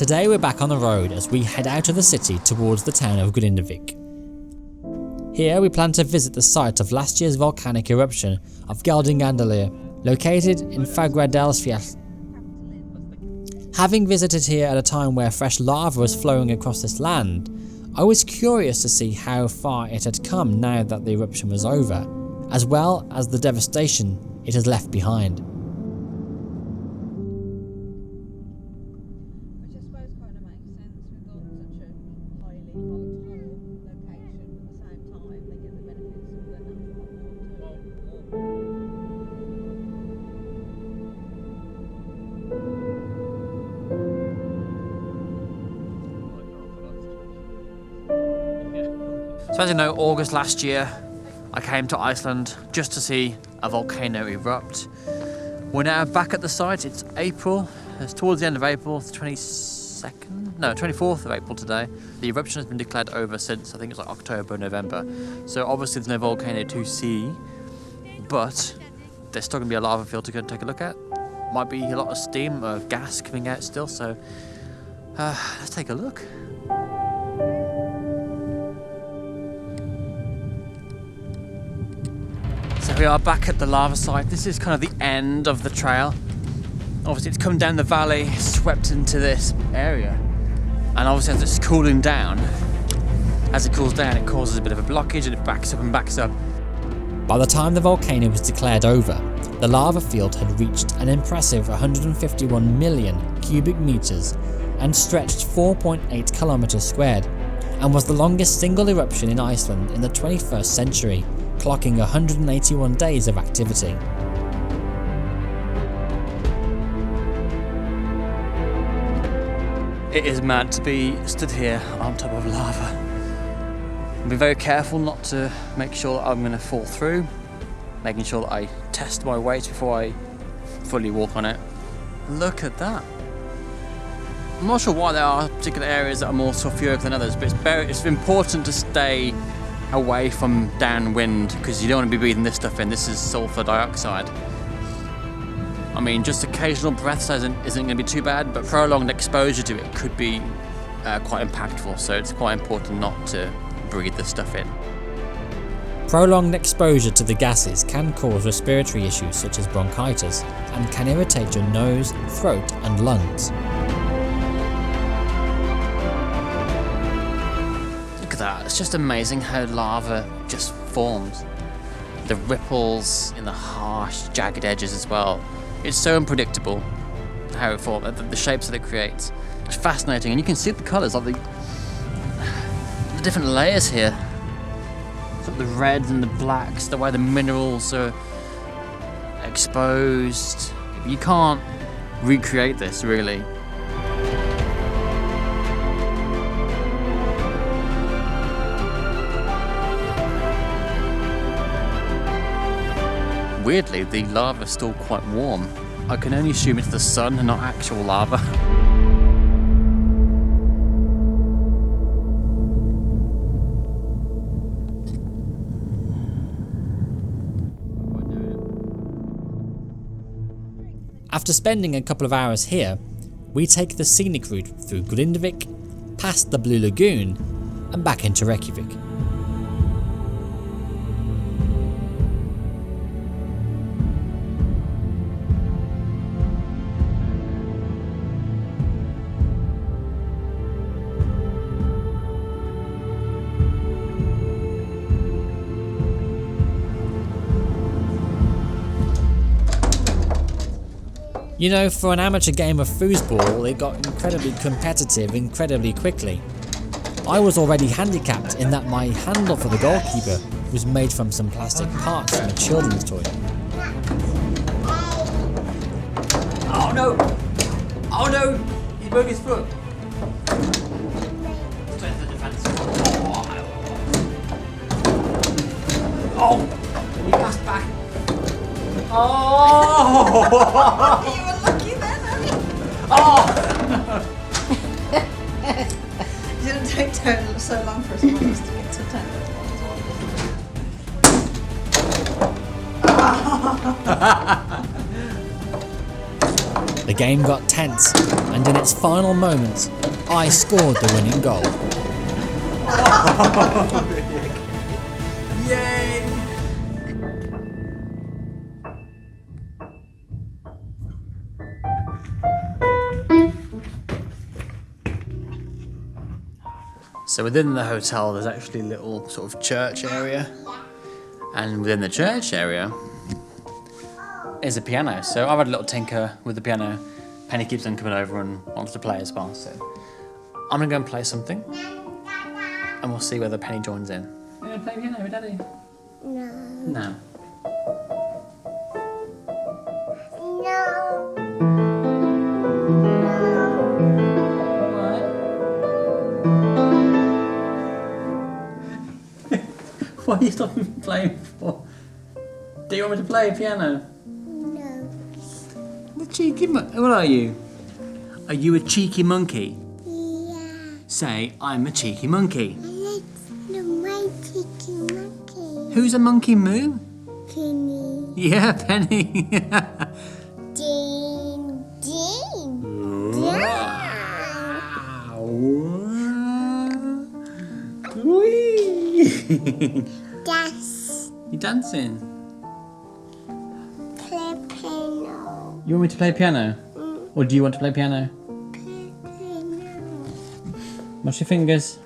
Today we're back on the road as we head out of the city towards the town of Grinderwick. Here we plan to visit the site of last year's volcanic eruption of Geldingadalir, located in Fagradasfjall. Having visited here at a time where fresh lava was flowing across this land, I was curious to see how far it had come now that the eruption was over, as well as the devastation it has left behind. Which I suppose kind of makes sense with such a highly volatile location, but at the same time they get the benefits of the So as you know, August last year, I came to Iceland just to see a volcano erupt. We're now back at the site. It's April. It's towards the end of April, the 24th of April today. The eruption has been declared over since, I think it's like October, November. So obviously there's no volcano to see, but there's still going to be a lava field to go and take a look at. Might be a lot of steam or gas coming out still, so let's take a look. So we are back at the lava site. This is kind of the end of the trail. Obviously it's come down the valley, swept into this area. And obviously as it's cooling down, as it cools down it causes a bit of a blockage and it backs up and backs up. By the time the volcano was declared over, the lava field had reached an impressive 151 million cubic meters and stretched 4.8 kilometers squared, and was the longest single eruption in Iceland in the 21st century, clocking 181 days of activity. It is mad to be stood here on top of lava. Be very careful not to make sure that I'm going to fall through, making sure that I test my weight before I fully walk on it. Look at that. I'm not sure why there are particular areas that are more sulfuric than others, but it's important to stay away from downwind because you don't want to be breathing this stuff in. This is sulfur dioxide. I mean, just occasional breaths isn't going to be too bad, but prolonged exposure to it could be quite impactful, so it's quite important not to breathe this stuff in. Prolonged exposure to the gases can cause respiratory issues such as bronchitis and can irritate your nose, throat and lungs. Look at that, it's just amazing how lava just forms. The ripples in the harsh, jagged edges as well. It's so unpredictable how it forms, the shapes that it creates. It's fascinating, and you can see the colours, like the different layers here. Sort of the reds and the blacks, the way the minerals are exposed. You can't recreate this, really. Weirdly, the lava is still quite warm. I can only assume it's the sun and not actual lava. After spending a couple of hours here, we take the scenic route through Grinderwick, past the Blue Lagoon and back into Reykjavik. You know, for an amateur game of foosball, it got incredibly competitive incredibly quickly. I was already handicapped in that my handle for the goalkeeper was made from some plastic parts from a children's toy. Oh no! Oh no! He broke his foot! Straight to the defense. Oh! He passed back. Oh! You were lucky then, Oh! It didn't take so long for us to get to 10. The The game got tense, and in its final moments, I scored the winning goal. Yay! So within the hotel there's actually a little sort of church area, and within the church area is a piano. So I've had a little tinker with the piano. Penny keeps on coming over and wants to play as well, so I'm gonna go and play something and we'll see whether Penny joins in. You gonna play piano with Daddy? No. No. What are you stopping playing for? Do you want me to play piano? No. The cheeky monkey. What are you? Are you a cheeky monkey? Yeah. Say, I'm a cheeky monkey. I like my chicken monkey. Who's a monkey moo? Penny. Yeah, Penny. Ding. Ding. Whee! That's You dancing? play piano. You want me to play piano? Or do you want to play piano? Play piano. Watch your fingers.